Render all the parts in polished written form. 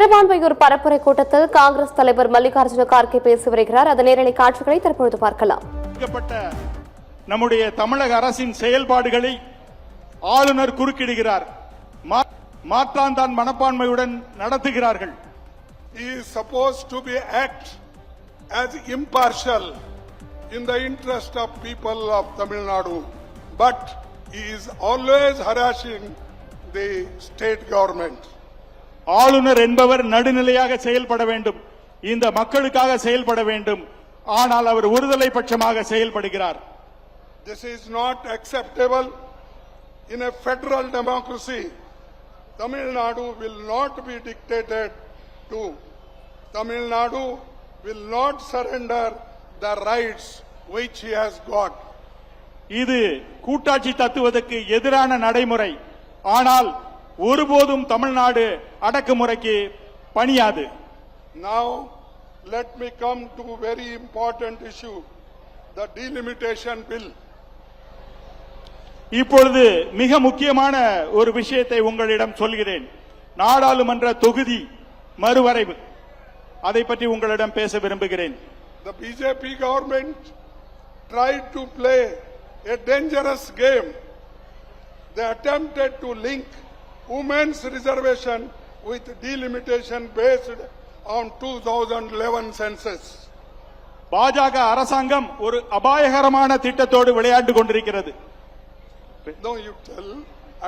திருவான்மையூர் பரப்புரை கூட்டத்தில் காங்கிரஸ் தலைவர் மல்லிகார்ஜுன கார்கே பேசி வருகிறார். அதன் நேரலை காட்சிகளை தற்பொழுது பார்க்கலாம். நம்முடைய தமிழக அரசின் செயல்பாடுகளை ஆளுநர் குறுக்கிடுகிறார். மாற்றாந்தான் மனப்பான்மையுடன் நடத்துகிறார்கள். He is supposed to be act as impartial in the interest of people of Tamil Nadu, but he is always harassing the state government. ஆளுநர் என்பவர் நடுநிலையாக செயல்பட வேண்டும், இந்த மக்களுக்காக செயல்பட வேண்டும். ஆனால் அவர் ஒருதலை பட்சமாக செயல்படுகிறார். This is not acceptable in a federal democracy. Tamil Nadu will not be dictated to. Tamil Nadu will not surrender the rights which he has got. இது கூட்டாட்சி தத்துவத்துக்கு எதிரான நடைமுறை. ஆனால் ஒருபோதும் தமிழ்நாடு அடக்குமுறைக்கு பணியாது. Now let me come to a very important issue, the delimitation bill. இப்பொழுது மிக முக்கியமான ஒரு விஷயத்தை உங்களிடம் சொல்கிறேன். நாடாளுமன்ற தொகுதி மறுவரைவு, அதை பற்றி உங்களிடம் பேச விரும்புகிறேன். The BJP government tried to play a dangerous game. They attempted to link women's reservation with delimitation based on 2011 census. பாஜக அரசாங்கம் ஒரு அபாயகரமான திட்டத்தோடு விளையாட்டு கொண்டிருக்கிறது. No, you tell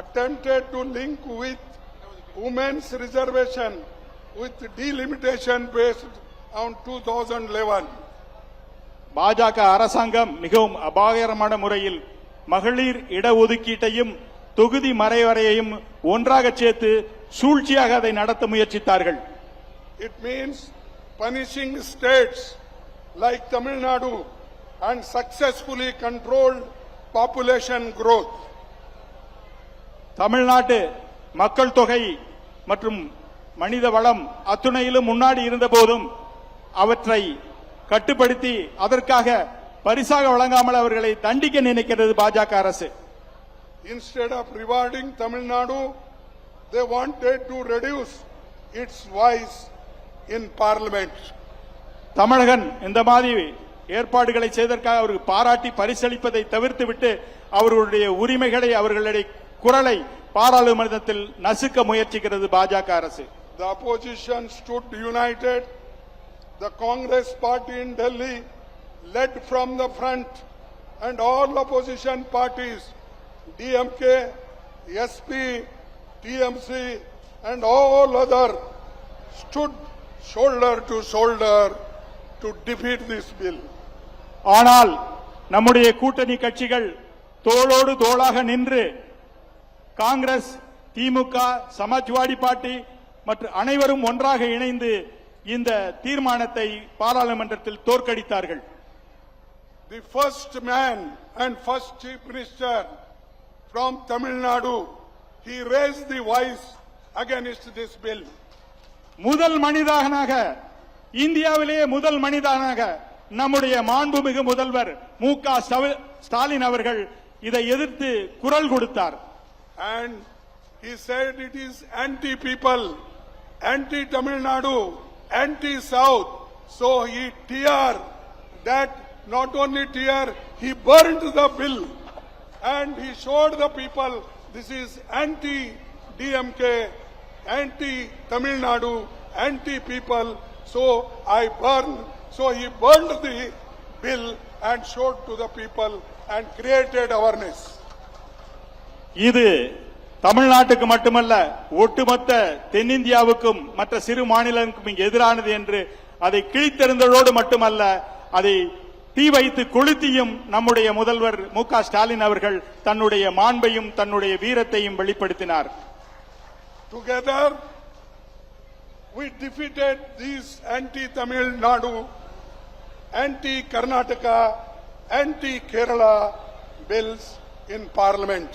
attempted to link with women's reservation with delimitation based on 2011. பாஜக அரசாங்கம் மிகவும் அபாயகரமான முறையில் மகளிர் இடஒதுக்கீட்டையும் தொகுதி மறைவரையையும் ஒன்றாக சேர்த்து சூழ்ச்சியாக அதை நடத்த முயற்சித்தார்கள். It means punishing states like Tamil Nadu and successfully controlled population growth. தமிழ்நாட்டு மக்கள் தொகை மற்றும் மனித வளம் அத்துணையிலும் முன்னாடி இருந்த போதும் அவற்றை கட்டுப்படுத்தி அதற்காக பரிசாக வழங்காமல் அவர்களை தண்டிக்க நினைக்கிறது பாஜக அரசு. Instead of rewarding Tamil Nadu, they wanted to reduce its voice in parliament. Tamizhagan இந்த மாதிரி ஏற்பாடுகளை செய்ததற்காக அவருக்கு பாராட்டி பரிசளிப்பதை தவிர்த்துவிட்டு அவர்களுடைய உரிமைகளை, அவர்களுடைய குரலை பாராளுமன்றத்தில் நசுக்க முயற்சிக்கிறது பாஜக அரசு. The opposition stood united. The Congress party in Delhi led from the front, and all opposition parties, DMK, SP, TMC, and all other stood shoulder to shoulder to defeat this bill. ஆனால் நம்முடைய கூட்டணி கட்சிகள் தோளோடு தோளாக நின்று காங்கிரஸ், திமுக, Samajwadi party மற்றும் அனைவரும் ஒன்றாக இணைந்து இந்த தீர்மானத்தை பாராளுமன்றத்தில் தோற்கடித்தார்கள். The first man and first chief minister from Tamil Nadu, he raised the voice against this bill. முதல் மனிதனாக, இந்தியாவிலேயே முதல் மனிதனாக நம்முடைய மாண்புமிகு முதல்வர் மு.க. ஸ்டாலின் அவர்கள் இதை எதிர்த்து குரல் கொடுத்தார். And he said it is anti-people, anti-Tamil Nadu, anti-South. So he tear that, not only tear, he burnt the bill and he showed the people this is anti-DMK, anti-Tamil Nadu, anti-people. So he burned the bill and showed to the people and created awareness. இது தமிழ்நாட்டுக்கு மட்டுமல்ல, ஒட்டுமொத்த தென்னிந்தியாவுக்கும் மற்ற சிறு மாநிலங்களுக்கும் எதிரானது என்று அதை கிழித்தெறிந்ததோடு மட்டுமல்ல, அதை தீ வைத்து கொளுத்தியும் நம்முடைய முதல்வர் மு.க. ஸ்டாலின் அவர்கள் தன்னுடைய மாண்பையும் தன்னுடைய வீரத்தையும் வெளிப்படுத்தினார். Together we defeated these anti-Tamil Nadu, anti-Karnataka, anti-Kerala bills in parliament.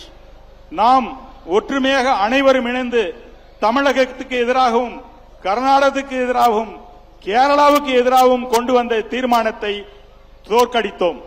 நாம் ஒற்றுமையாக அனைவரும் இணைந்து தமிழகத்துக்கு எதிராகவும், கர்நாடகத்துக்கு எதிராகவும், கேரளாவுக்கு எதிராகவும் கொண்டு வந்த தீர்மானத்தை தோற்கடித்தோம்.